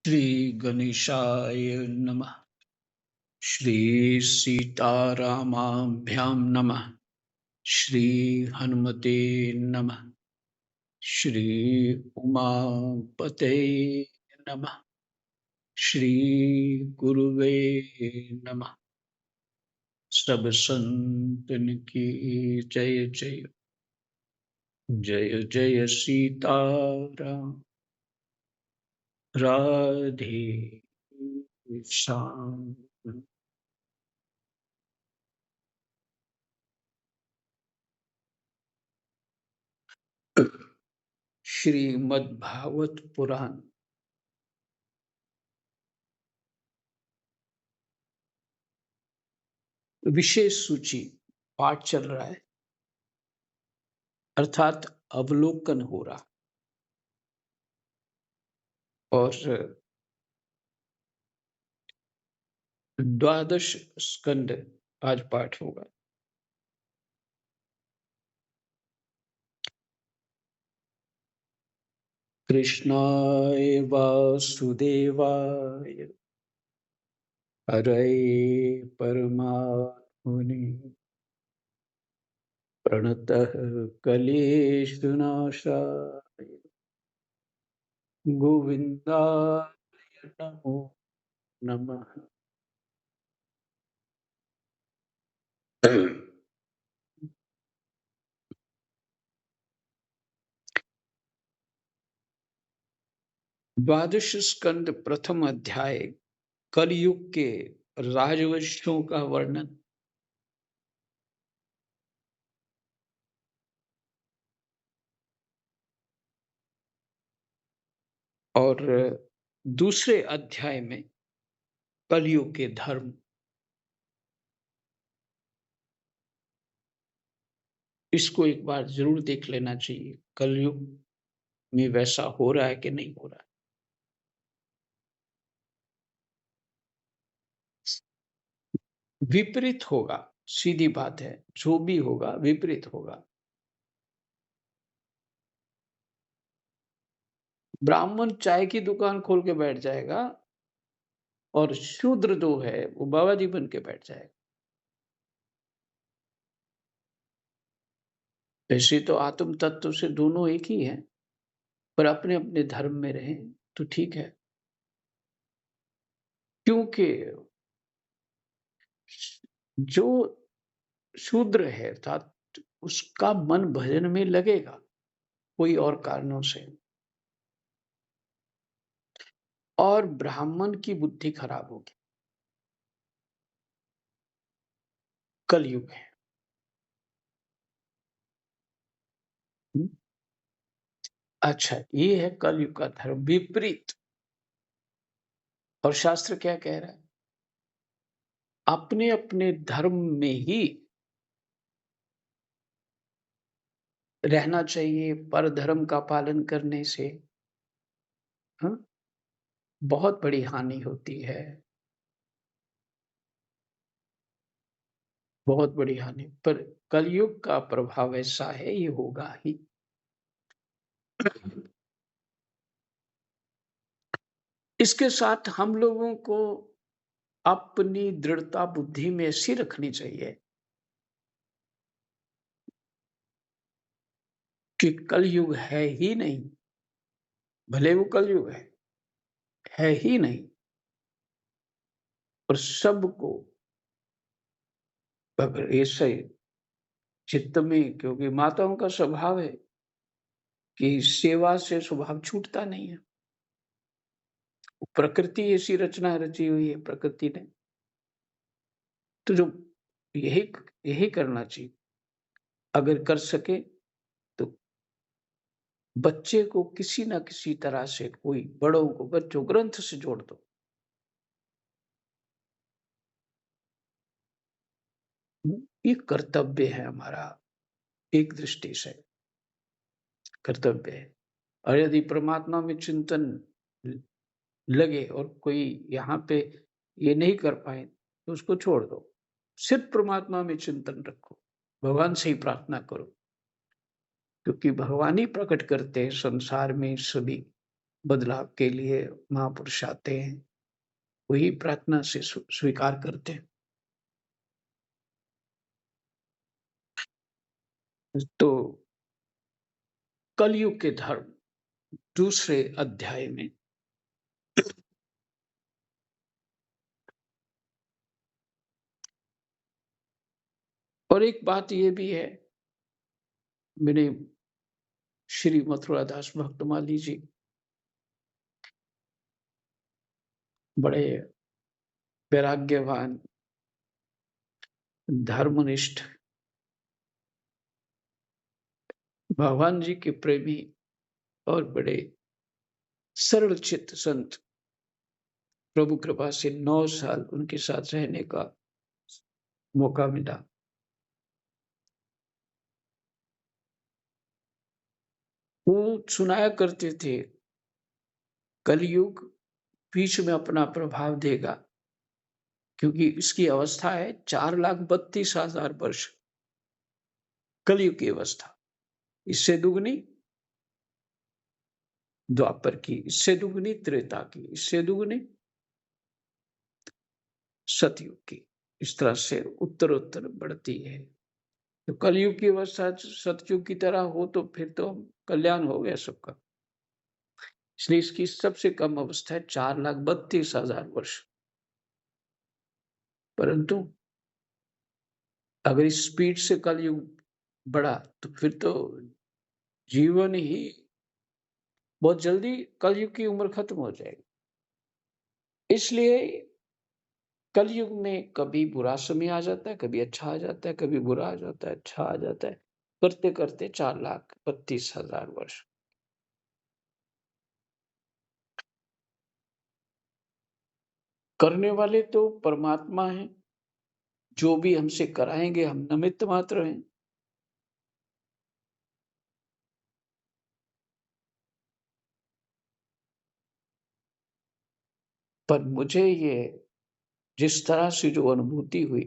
श्री गणेशाय नमः। श्री सीतारामाभ्यां नमः। श्री हनुमते नमः। श्री उमापते नमः। श्री गुरुवे नमः। सब संतन की जय जय। जय जय सीताराम। राधे श्याम। श्रीमद् भागवत पुराण विशेष सूची पाठ चल रहा है, अर्थात अवलोकन हो रहा। और द्वादश स्कंद आज पाठ होगा। कृष्णाय वासुदेवाय हरये परमात्मने प्रणतः कलेशनाशाय गोविन्दाय नमो नमः। द्वादश स्कंद प्रथम अध्याय कलयुग के राजवंशों का वर्णन। और दूसरे अध्याय में कलयुग के धर्म। इसको एक बार जरूर देख लेना चाहिए, कलयुग में वैसा हो रहा है कि नहीं हो रहा है। विपरीत होगा, सीधी बात है। जो भी होगा विपरीत होगा। ब्राह्मण चाय की दुकान खोल के बैठ जाएगा और शूद्र जो है वो बाबा जी बन के बैठ जाएगा। वैसे तो आत्म तत्व से दोनों एक ही हैं, पर अपने अपने धर्म में रहें तो ठीक है। क्योंकि जो शूद्र है अर्थात उसका मन भजन में लगेगा कोई और कारणों से, और ब्राह्मण की बुद्धि खराब होगी। कलयुग है। हम्म? अच्छा, ये है कलयुग का धर्म विपरीत। और शास्त्र क्या कह रहा है? अपने अपने धर्म में ही रहना चाहिए। पर धर्म का पालन करने से हाँ, बहुत बड़ी हानि होती है। बहुत बड़ी हानि। पर कलयुग का प्रभाव ऐसा है, ये होगा ही। इसके साथ हम लोगों को अपनी दृढ़ता बुद्धि में ऐसी रखनी चाहिए कि कलयुग है ही नहीं। भले वो कलयुग है ही नहीं। और सबको अगर ऐसे चित्त में, क्योंकि माताओं का स्वभाव है कि सेवा से स्वभाव छूटता नहीं है। प्रकृति ऐसी रचना रची हुई है प्रकृति ने। तो जो यही यही करना चाहिए। अगर कर सके तो बच्चे को किसी ना किसी तरह से, कोई बड़ों को, बच्चों ग्रंथ से जोड़ दो। ये कर्तव्य है हमारा। एक दृष्टि से कर्तव्य है। और यदि परमात्मा में चिंतन लगे और कोई यहाँ पे ये नहीं कर पाए तो उसको छोड़ दो। सिर्फ परमात्मा में चिंतन रखो, भगवान से ही प्रार्थना करो, क्योंकि भगवान ही प्रकट करते हैं संसार में सभी। बदलाव के लिए महापुरुष आते हैं, वही प्रार्थना से स्वीकार करते हैं। तो कलयुग के धर्म दूसरे अध्याय में और एक बात ये भी है, मैंने श्री मथुरादास भक्तमाली जी बड़े वैराग्यवान, धर्मनिष्ठ, भगवान जी के प्रेमी और बड़े सरल चित्त संत, प्रभु कृपा से 9 साल उनके साथ रहने का मौका मिला। वो सुनाया करते थे, कलयुग बीच में अपना प्रभाव देगा, क्योंकि इसकी अवस्था है 4,32,000 वर्ष कलयुग की अवस्था, इससे दुगनी द्वापर की, इससे दुगनी त्रेता की, इससे दुगनी सतयुग की, इस तरह से उत्तरोत्तर बढ़ती है। तो कलयुग की अवस्था सतयुग की तरह हो तो फिर तो कल्याण हो गया सबका। इसलिए इसकी सबसे कम अवस्था है 4,32,000 वर्ष। परंतु अगर इस स्पीड से कलयुग बढ़ा तो फिर तो जीवन ही बहुत जल्दी कलयुग की उम्र खत्म हो जाएगी। इसलिए कलयुग में कभी बुरा समय आ जाता है, कभी अच्छा आ जाता है, कभी बुरा आ जाता है, अच्छा आ जाता है, करते करते 4,32,000 वर्ष। करने वाले तो परमात्मा हैं, जो भी हमसे कराएंगे हम निमित्त मात्र हैं। पर मुझे ये जिस तरह से जो अनुभूति हुई,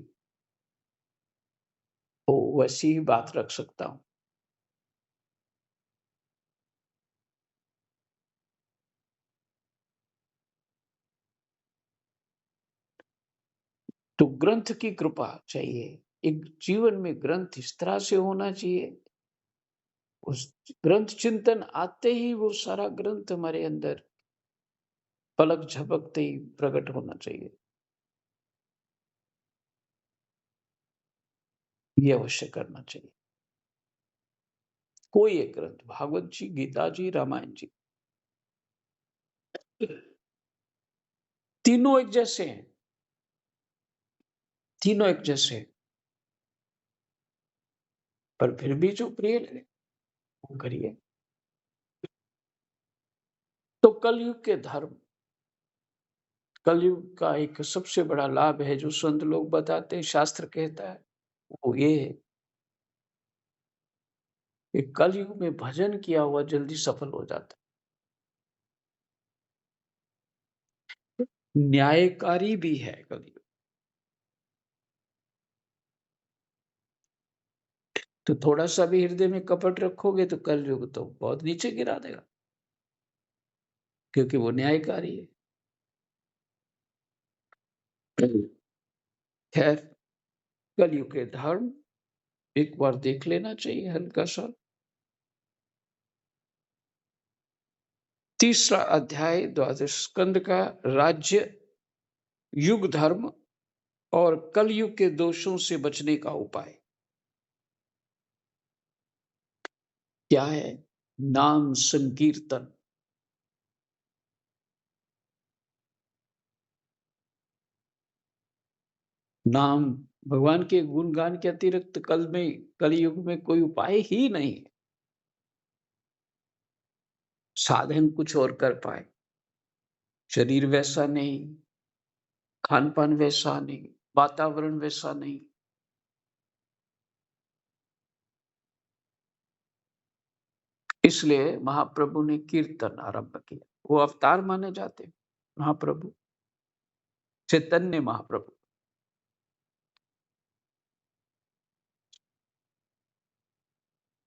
वो वैसी ही बात रख सकता हूँ। तो ग्रंथ की कृपा चाहिए। एक जीवन में ग्रंथ इस तरह से होना चाहिए, उस ग्रंथ चिंतन आते ही वो सारा ग्रंथ हमारे अंदर पलक झपकते ही प्रकट होना चाहिए। ये अवश्य करना चाहिए। कोई एक ग्रंथ, भागवत जी, गीता जी, रामायण जी, तीनों एक जैसे हैं, तीनों एक जैसे हैं, पर फिर भी जो प्रिय लगे वो करिए। तो कलयुग के धर्म, कलयुग का एक सबसे बड़ा लाभ है जो संत लोग बताते हैं, शास्त्र कहता है, वो ये है कि कलयुग में भजन किया हुआ जल्दी सफल हो जाता है। न्यायकारी भी है कलयुग। तो थोड़ा सा भी हृदय में कपट रखोगे तो कलयुग तो बहुत नीचे गिरा देगा, क्योंकि वो न्यायकारी है। खैर, कलयुग के धर्म एक बार देख लेना चाहिए हल्का सा। तीसरा अध्याय द्वादश स्कंद का राज्य, युग धर्म और कलयुग के दोषों से बचने का उपाय क्या है? नाम संकीर्तन। नाम, भगवान के गुणगान के अतिरिक्त कलयुग में कोई उपाय ही नहीं है। साधन कुछ और कर पाए, शरीर वैसा नहीं, खान पान वैसा नहीं, वातावरण वैसा नहीं। इसलिए महाप्रभु ने कीर्तन आरंभ किया। वो अवतार माने जाते हैं महाप्रभु, चैतन्य महाप्रभु।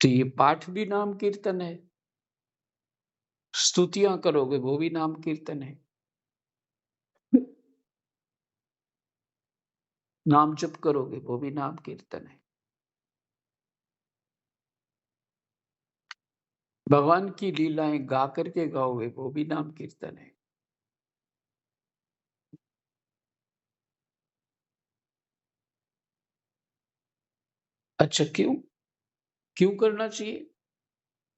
तो ये पाठ भी नाम कीर्तन है, स्तुतियां करोगे वो भी नाम कीर्तन है। नाम जप करोगे वो भी नाम कीर्तन है। भगवान की लीलाएं गा करके गाओगे वो भी नाम कीर्तन है। अच्छा, क्यों? क्यों करना चाहिए?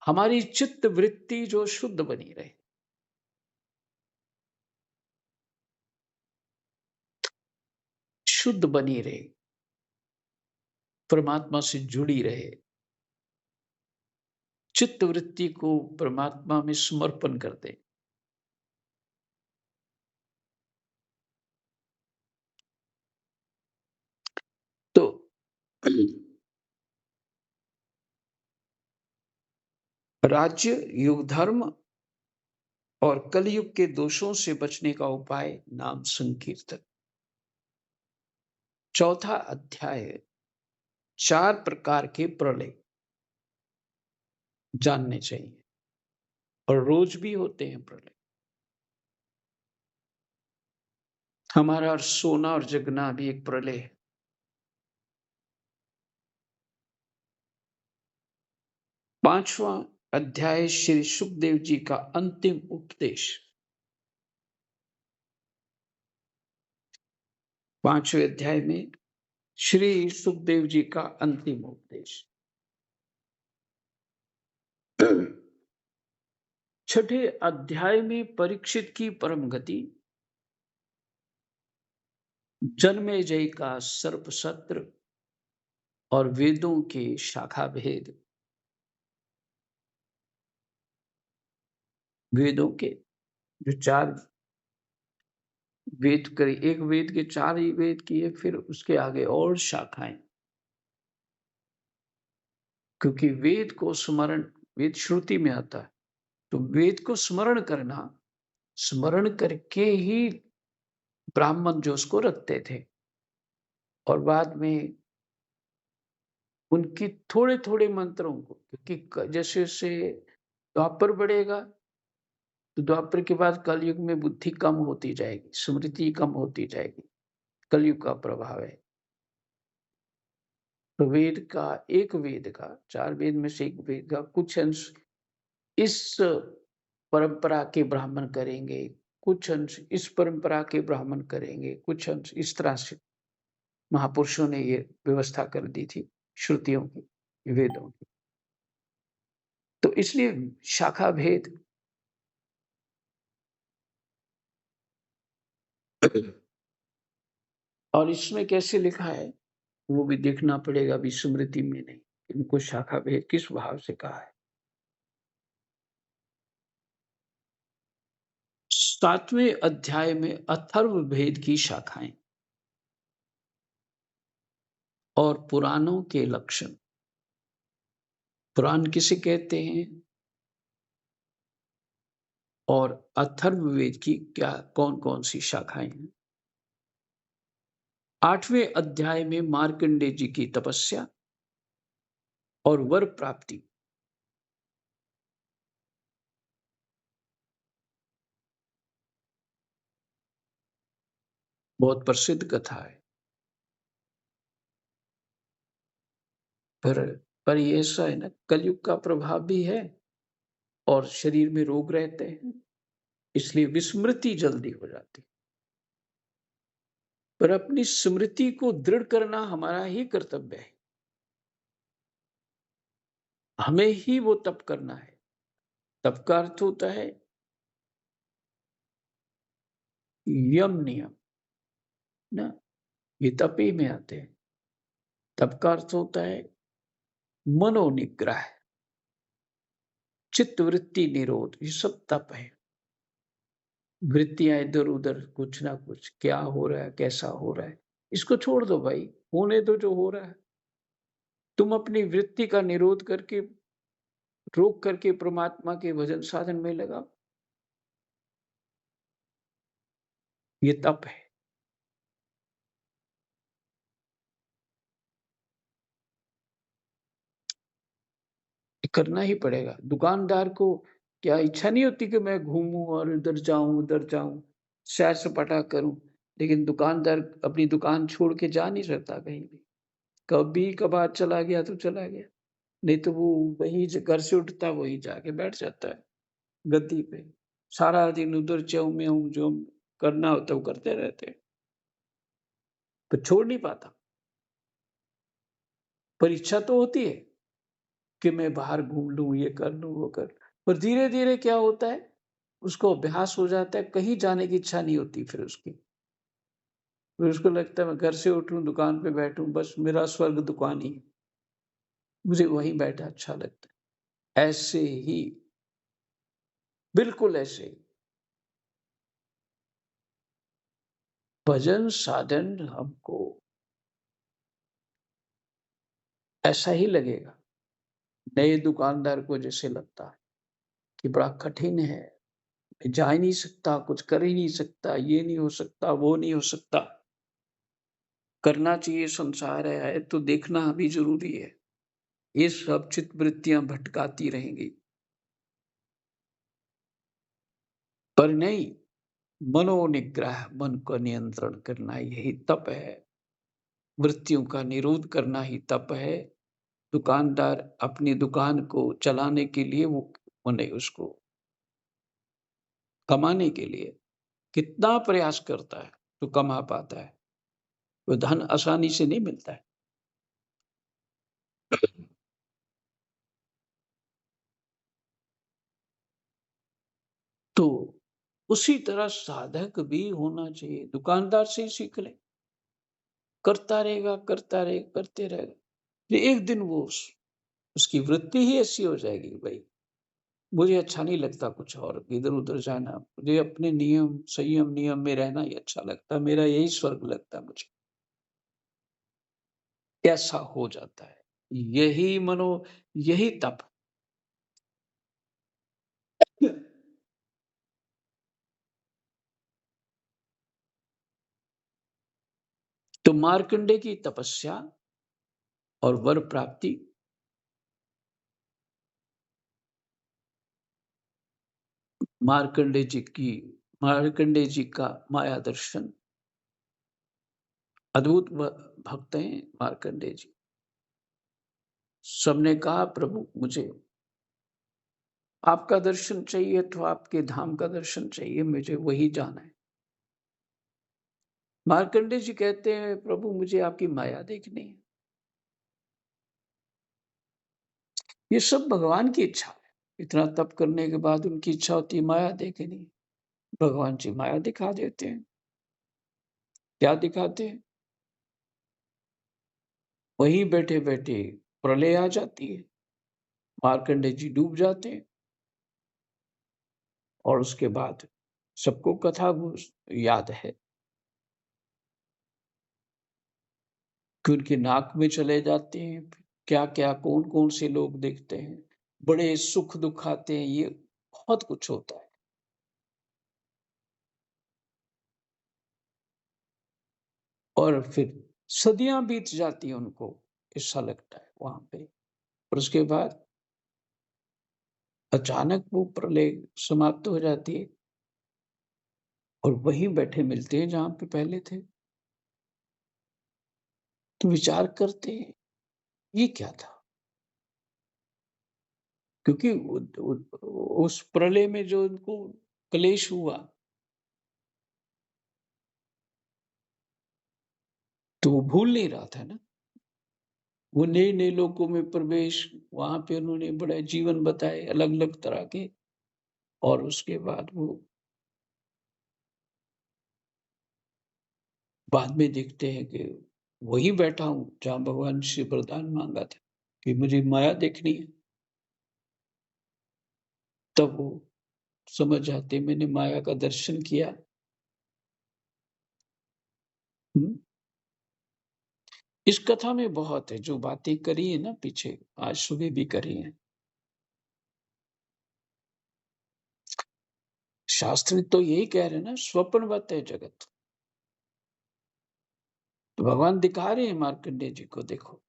हमारी चित्त वृत्ति जो शुद्ध बनी रहे, शुद्ध बनी रहे, परमात्मा से जुड़ी रहे, चित्त वृत्ति को परमात्मा में समर्पण कर दे। तो राज्य, युग धर्म और कलयुग के दोषों से बचने का उपाय नाम संकीर्तन। चौथा अध्याय, 4 प्रकार के प्रलय जानने चाहिए और रोज भी होते हैं प्रलय। हमारा सोना और जगना भी एक प्रलय है। 5वां अध्याय श्री सुखदेव जी का अंतिम उपदेश। 5वें अध्याय में श्री सुखदेव जी का अंतिम उपदेश। 6ठे अध्याय में परीक्षित की परम गति, जन्मेजय का सर्प सत्र और वेदों के शाखा भेद। वेदों के जो 4 वेद करे, एक वेद के 4 ही वेद किए, फिर उसके आगे और शाखाएं। क्योंकि वेद को स्मरण, वेद श्रुति में आता है, तो वेद को स्मरण करना, स्मरण करके ही ब्राह्मण जो उसको रखते थे और बाद में उनकी थोड़े-थोड़े मंत्रों को, क्योंकि जैसे-जैसे द्वापर बढ़ेगा, तो द्वापर के बाद कलयुग में बुद्धि कम होती जाएगी, स्मृति कम होती जाएगी। कलयुग का प्रभाव है। तो वेद का, एक वेद का, 4 वेद में से एक वेद का कुछ अंश इस परंपरा के ब्राह्मण करेंगे, कुछ अंश इस परंपरा के ब्राह्मण करेंगे, कुछ अंश इस तरह से महापुरुषों ने ये व्यवस्था कर दी थी श्रुतियों की, वेदों की। तो इसलिए शाखा भेद। और इसमें कैसे लिखा है वो भी देखना पड़ेगा, अभी स्मृति में नहीं। इनको शाखा भेद किस भाव से कहा है। 7वें अध्याय में अथर्व भेद की शाखाएं और पुराणों के लक्षण। पुराण किसे कहते हैं और अथर्ववेद की क्या कौन-कौन सी शाखाएं हैं। 8वें अध्याय में मार्कंडेय जी की तपस्या और वर प्राप्ति। बहुत प्रसिद्ध कथा है। पर पर ये ऐसा है ना, कलयुग का प्रभाव भी है और शरीर में रोग रहते हैं, इसलिए विस्मृति जल्दी हो जाती है। पर अपनी स्मृति को दृढ़ करना हमारा ही कर्तव्य है। हमें ही वो तप करना है। तप का अर्थ होता है यम नियम ना, ये तप ही में आते हैं। तप का अर्थ होता है मनोनिग्रह, चित्त वृत्ति निरोध, ये सब तप है। वृत्तियां इधर उधर कुछ ना कुछ, क्या हो रहा है, कैसा हो रहा है, इसको छोड़ दो भाई, होने दो जो हो रहा है। तुम अपनी वृत्ति का निरोध करके, रोक करके परमात्मा के भजन साधन में लगाओ, ये तप है। करना ही पड़ेगा। दुकानदार को क्या इच्छा नहीं होती कि मैं घूमूँ और इधर जाऊँ, उधर जाऊँ, सैर-सपाटा करूँ? लेकिन दुकानदार अपनी दुकान छोड़ के जा नहीं सकता कहीं भी। कभी-कभार चला गया तो चला गया, नहीं तो वो वहीं ज घर से उठता है, वहीं जाके बैठ जाता है, गद्दी पे। सारा दिन उधर च्यों-म्याऊँ जो करना होता है वो करते रहते हैं, तो छोड़ नहीं पाता। पर इच्छा तो होती है कि मैं बाहर घूम लूँ, ये कर लूँ, वो कर पर धीरे-धीरे क्या होता है, उसको अभ्यास हो जाता है, कहीं जाने की इच्छा नहीं होती फिर उसकी। फिर उसको लगता है मैं घर से उठूँ, दुकान पे बैठूँ, बस मेरा स्वर्ग दुकान ही है। मुझे वहीं बैठा अच्छा लगता है। ऐसे ही, बिल्कुल ऐसे ही, भजन साधन हमको ऐसा ही लगेगा। नए दुकानदार को जैसे लगता है कि बड़ा कठिन है, मैं जा ही नहीं सकता, कुछ कर ही नहीं सकता, ये नहीं हो सकता, वो नहीं हो सकता। करना चाहिए, संसार है तो देखना भी ज़रूरी है। ये सब चित्तवृत्तियाँ भटकाती रहेंगी। पर नहीं, मनोनिग्रह, मन को नियंत्रण करना यही तप है। वृत्तियों का निरोध करना ही तप है। दुकानदार अपनी दुकान को चलाने के लिए वो माने उसको कमाने के लिए कितना प्रयास करता है, तो कमा पाता है। वो धन आसानी से नहीं मिलता है। तो उसी तरह साधक भी होना चाहिए, दुकानदार से ही सीख ले। करता रहेगा, करते रहेगा। फिर एक दिन वो उसकी वृत्ति ही ऐसी हो जाएगी भाई, मुझे अच्छा नहीं लगता कुछ और इधर-उधर जाना। मुझे अपने नियम, संयम, नियम में रहना ही अच्छा लगता है। मेरा यही स्वर्ग लगता है मुझे। ऐसा हो जाता है। यही यही तप। तो मार्कंडे की तपस्या और वर प्राप्ति, मार्कंडे जी की मार्कंडे जी का माया दर्शन, अद्भुत भक्त हैं मार्कंडे जी। सबने कहा प्रभु मुझे आपका दर्शन चाहिए तो आपके धाम का दर्शन चाहिए, मुझे वही जाना है। मार्कंडे जी कहते हैं प्रभु मुझे आपकी माया देखनी है। ये सब भगवान की इच्छा है। इतना तप करने के बाद उनकी इच्छा होती है माया देखनी। भगवान जी माया दिखा देते हैं। क्या दिखाते हैं? वहीं बैठे-बैठे प्रलय आ जाती है। मार्कंडे जी डूब जाते हैं और उसके बाद सबको कथा वो याद है कि उनकी नाक में चले जाते हैं। क्या-क्या, कौन-कौन से लोग देखते हैं। बड़े सुख-दुःख आते हैं, ये बहुत कुछ होता है। और फिर सदियाँ बीत जाती हैं उनको, ऐसा लगता है वहाँ पे। और उसके बाद अचानक वो प्रलय समाप्त हो जाती है और वहीं बैठे मिलते हैं जहाँ पे पहले थे। तो विचार करते हैं, ये क्या था? क्योंकि उस प्रलय में जो उनको क्लेश हुआ, तो वो भूल नहीं रहा था ना। वो नए-नए लोकों में प्रवेश, वहाँ पे उन्होंने बड़े जीवन बताए अलग-अलग तरह के और उसके बाद वो बाद में देखते हैं कि वहीं बैठा हूँ जहाँ भगवान से वरदान माँगा था कि मुझे माया देखनी है। तब वो समझ जाते हैं मैंने माया का दर्शन किया। हुँ, इस कथा में बहुत है जो बातें करी है ना पीछे, आज सुबह भी करी हैं। शास्त्र तो यही कह रहे हैं ना स्वप्नवत है जगत। तो भगवान दिखा रहे हैं मार्कंडेय जी को देखो।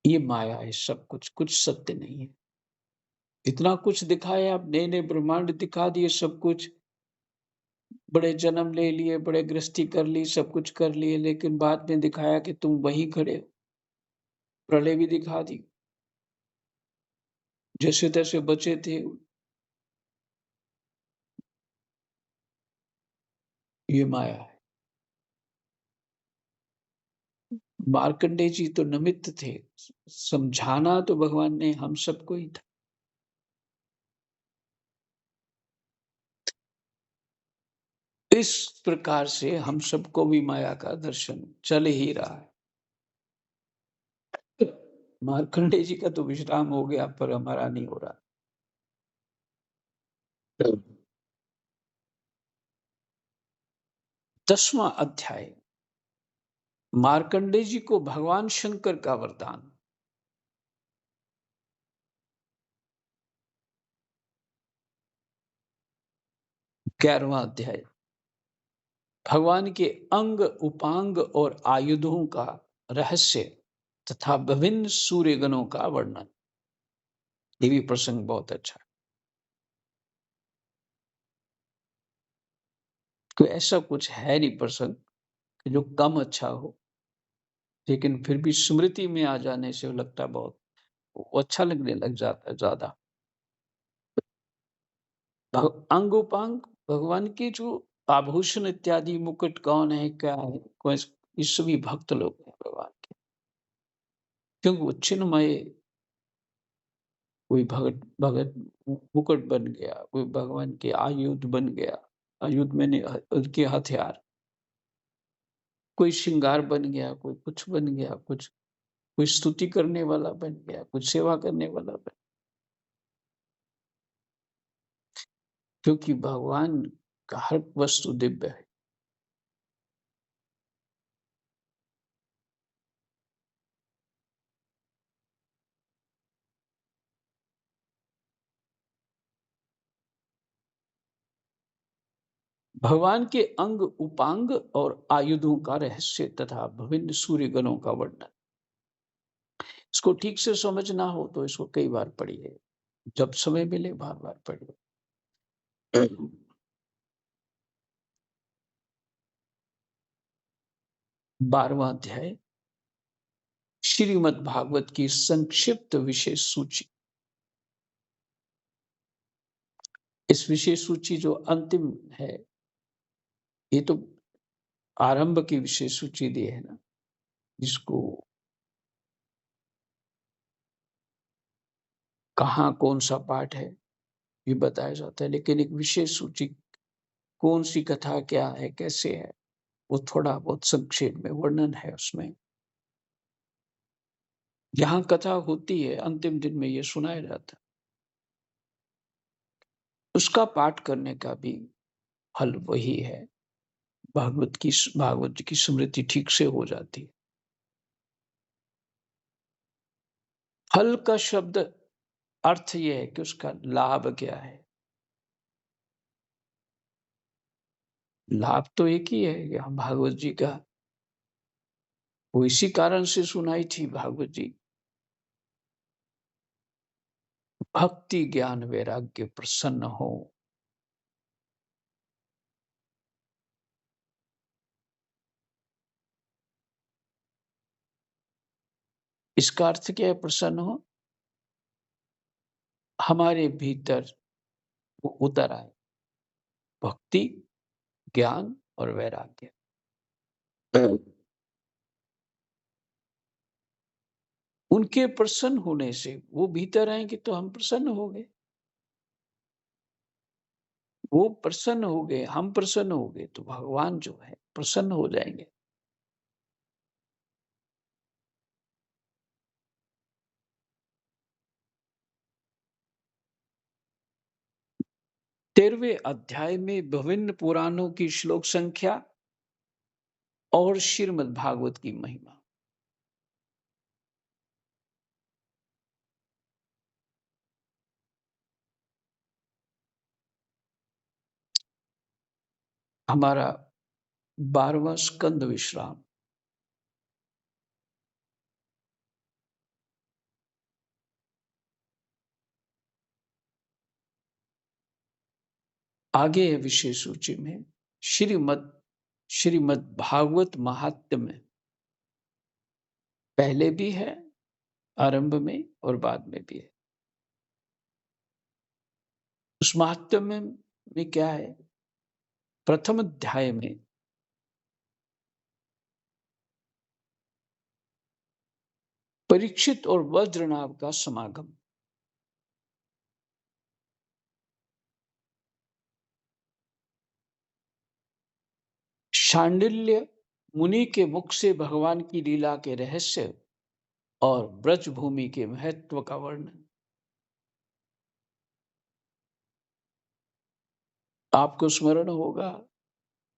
ये माया है सब कुछ, कुछ सत्य नहीं है। इतना कुछ दिखाया, आप नए-नए ब्रह्मांड दिखा दिए सब कुछ, बड़े जन्म ले लिए, बड़े गृहस्थी कर ली, सब कुछ कर लिए, लेकिन बाद में दिखाया कि तुम वहीं खड़े हो। प्रलय भी दिखा दी, जैसे-तैसे बचे थे, ये माया है। मार्कंडेय जी तो निमित्त थे, समझाना तो भगवान ने हम सबको ही था। इस प्रकार से हम सबको भी माया का दर्शन चल ही रहा है। मार्कंडेय जी का तो विश्राम हो गया, पर हमारा नहीं हो रहा। 10वां अध्याय, मार्कंडेय जी को भगवान शंकर का वरदान। 11वां अध्याय, भगवान के अंग, उपांग और आयुधों का रहस्य तथा विभिन्न सूर्यगणों का वर्णन। ये भी प्रसंग बहुत अच्छा है। कोई ऐसा कुछ है नहीं प्रसंग कि जो कम अच्छा हो, लेकिन फिर भी स्मृति में आ जाने से वो लगता है बहुत, वो अच्छा लगने लग जाता है ज्यादा। अंग उपांग, भगवान के जो आभूषण इत्यादि, मुकुट कौन है, क्या है, कौन, ये सभी भक्त लोग हैं भगवान के, क्योंकि वो चिन्मय, कोई भगत भगत मुकुट बन गया, कोई भगवान के आयुध बन गया, आयुध मैंने उनके हथियार, कोई श्रृंगार बन गया, कोई कुछ बन गया, कुछ कोई स्तुति करने वाला बन गया, कुछ सेवा करने वाला बन, क्योंकि भगवान का हर वस्तु दिव्य है। भगवान के अंग, उपांग और आयुधों का रहस्य तथा विभिन्न सूर्यगणों का वर्णन। इसको ठीक से समझना हो तो इसको कई बार पढ़िए, जब समय मिले बार बार पढ़िए। 12वां अध्याय, श्रीमद् भागवत की संक्षिप्त विशेष सूची। इस विशेष सूची जो अंतिम है, ये तो आरंभ की विशेष सूची दी है ना, जिसको कहाँ कौन सा पाठ है ये बताया जाता है, लेकिन एक विशेष सूची, कौन सी कथा क्या है, कैसे है, वो थोड़ा बहुत संक्षेप में वर्णन है उसमें। जहाँ कथा होती है अंतिम दिन में ये सुनाया जाता है, उसका पाठ करने का भी फल वही है। भागवत जी की स्मृति ठीक से हो जाती है। फल का शब्द अर्थ ये है कि उसका लाभ क्या है। लाभ तो एक ही है कि हम भागवत जी का, वो इसी कारण से सुनाई थी भागवत जी, भक्ति ज्ञान वैराग्य प्रसन्न हो। इसका अर्थ क्या है प्रसन्न हो, हमारे भीतर वो उतर आए, भक्ति ज्ञान और वैराग्य। उनके प्रसन्न होने से वो भीतर आएंगे तो हम प्रसन्न हो गए, वो प्रसन्न हो गए, हम प्रसन्न हो गए, तो भगवान जो है प्रसन्न हो जाएंगे। 13वें अध्याय में विभिन्न पुराणों की श्लोक संख्या और श्रीमद् भागवत की महिमा। हमारा 12वां स्कंद विश्राम। आगे है विशेष सूची में श्रीमद् भागवत महात्म्य में पहले भी है, आरंभ में और बाद में भी है। उस महात्म्य में क्या है? प्रथम अध्याय में परीक्षित और वज्रनाभ का समागम, शांडिल्य मुनि के मुख से भगवान की लीला के रहस्य और ब्रज भूमि के महत्व का वर्णन। आपको स्मरण होगा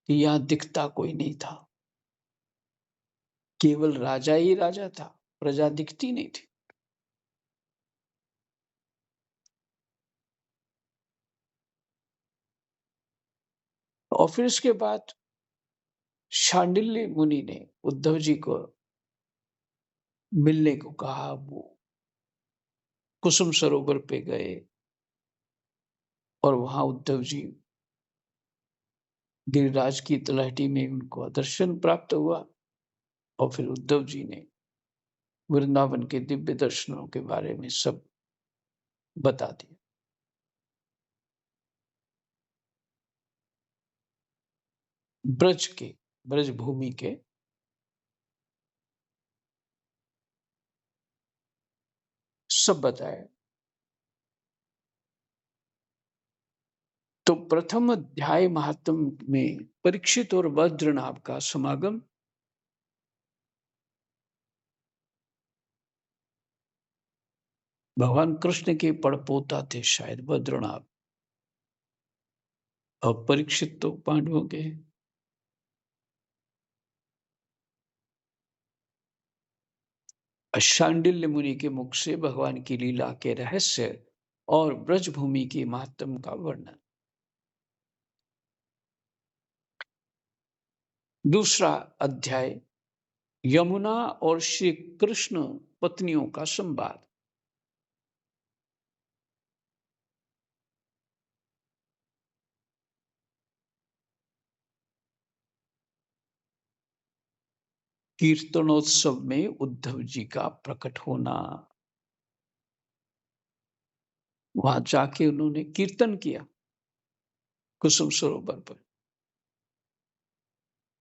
कि यहां दिखता कोई नहीं था, केवल राजा ही राजा था, प्रजा दिखती नहीं थी। और फिर इसके बाद शांडिल्य मुनि ने उद्धव जी को मिलने को कहा। वो कुसुम सरोवर पे गए और वहां उद्धव जी गिरिराज की तलहटी में उनको दर्शन प्राप्त हुआ। और फिर उद्धव जी ने वृंदावन के दिव्य दर्शनों के बारे में सब बता दिया। ब्रज भूमि के सब बताया। तो प्रथम अध्याय महात्म में परीक्षित और वज्रनाभ का समागम, भगवान कृष्ण के पड़पोता थे शायद वज्रनाभ, और परीक्षित तो पांडवों के। शांडिल्य मुनि के मुख से भगवान की लीला के रहस्य और ब्रजभूमि की महात्म का वर्णन। दूसरा अध्याय यमुना और श्री कृष्ण पत्नियों का संवाद। कीर्तनोत्सव में उद्धव जी का प्रकट होना, वहां जाके उन्होंने कीर्तन किया कुसुम सरोवर पर,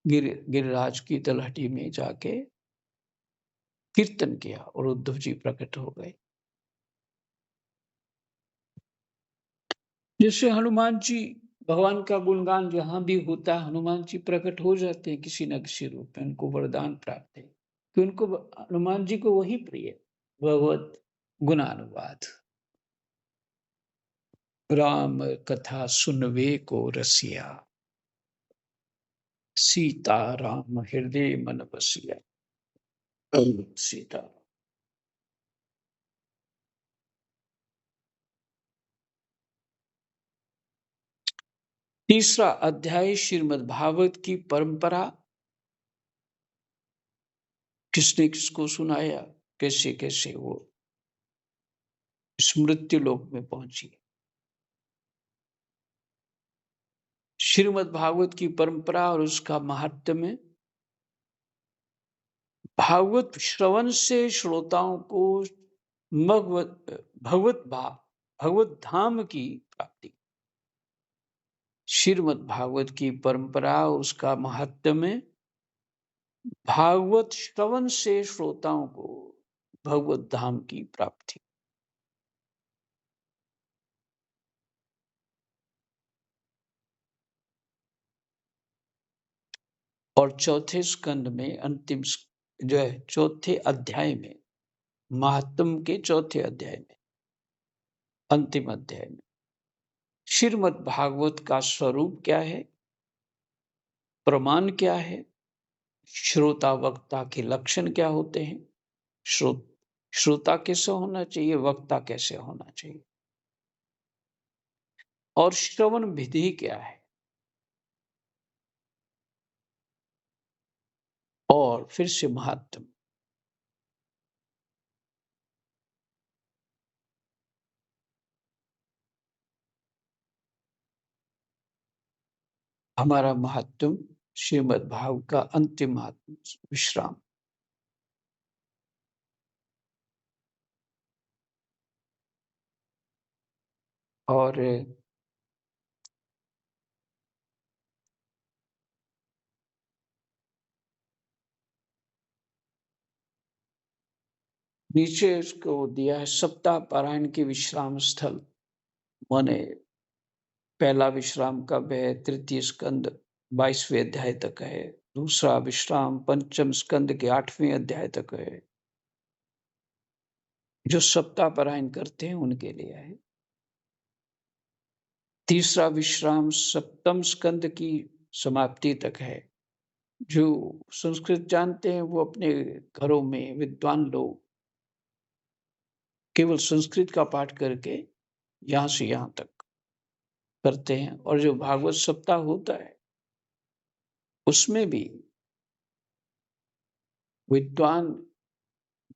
गिरिराज की तलहटी में जाके कीर्तन किया और उद्धव जी प्रकट हो गए। जैसे हनुमान जी, भगवान का गुणगान जहां भी होता है हनुमान जी प्रकट हो जाते हैं किसी न किसी रूप में, उनको वरदान प्राप्त है कि उनको, हनुमान जी को वही प्रिय भगवत गुणानुवाद। राम कथा सुनवे को रसिया, सीता राम हृदय मन बसिया। सीता। तीसरा अध्याय श्रीमद् भागवत की परंपरा, किसने किसको सुनाया, कैसे कैसे वो स्मृति लोक में पहुंची। श्रीमद् भागवत की परंपरा और उसका महात्म्य, भागवत श्रवण से श्रोताओं को भगवत धाम की प्राप्ति। श्रीमद् भागवत की परंपरा और उसका महात्म्य, भागवत श्रवण से श्रोताओं को भगवत धाम की प्राप्ति। और चौथे स्कंद में अंतिम जो है, चौथे अध्याय में, महात्म के चौथे अध्याय में, अंतिम अध्याय में श्रीमद् भागवत का स्वरूप क्या है, प्रमाण क्या है, श्रोता वक्ता के लक्षण क्या होते हैं, श्रोता कैसे होना चाहिए, वक्ता कैसे होना चाहिए, और श्रवण विधि क्या है, और फिर से महात्म। हमारा महात्म श्रीमद् भागवत का अंतिम विश्राम। और नीचे उसको दिया है सप्ताह पारायण के विश्राम स्थल। माने पहला विश्राम कब है? तृतीय स्कंद 22वें अध्याय तक है। दूसरा विश्राम पंचम स्कंद के 8वें अध्याय तक है। जो सप्ताह पारायण करते हैं उनके लिए है। तीसरा विश्राम सप्तम स्कंद की समाप्ति तक है। जो संस्कृत जानते हैं वो अपने घरों में विद्वान लोग केवल संस्कृत का पाठ करके यहाँ से यहाँ तक करते हैं। और जो भागवत सप्ताह होता है उसमें भी विद्वान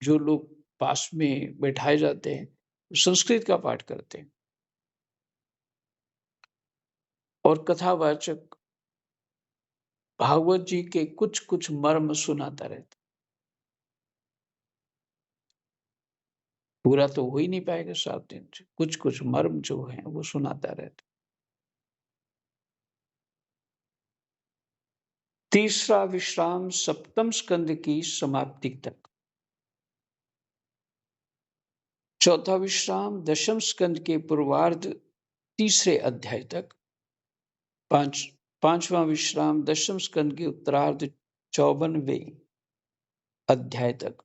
जो लोग पास में बैठाए जाते हैं संस्कृत का पाठ करते हैं और कथावाचक भागवत जी के कुछ कुछ मर्म सुनाता रहता। पूरा तो हो ही नहीं पाएगा 7 दिन से, कुछ कुछ मर्म जो है वो सुनाता रहता। तीसरा विश्राम सप्तम स्कंद की समाप्ति तक। चौथा विश्राम दशम स्कंद के पूर्वार्ध तीसरे अध्याय तक। पांचवा विश्राम दशम स्कंद के उत्तरार्ध 54वें अध्याय तक।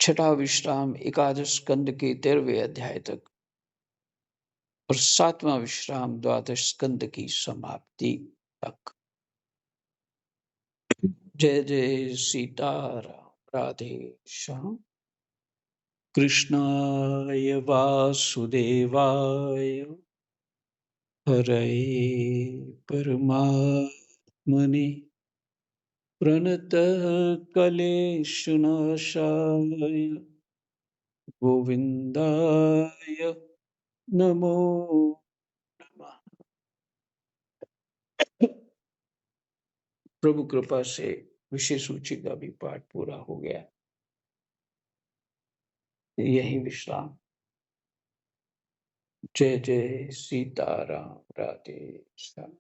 छठा विश्राम एकादश स्कंद के 13वें अध्याय तक। और सातवां विश्राम द्वादश स्कंद की समाप्ति तक। जय जय सीताराम। राधे श्याम। कृष्णाय वासुदेवाय हरये परमात्मने प्रणतः क्लेशनाशाय गोविंदाय नमो नमः। प्रभु कृपा से विषय सूची का भी पाठ पूरा हो गया। यही विश्राम। जय जय सीताराम। राधे श्याम।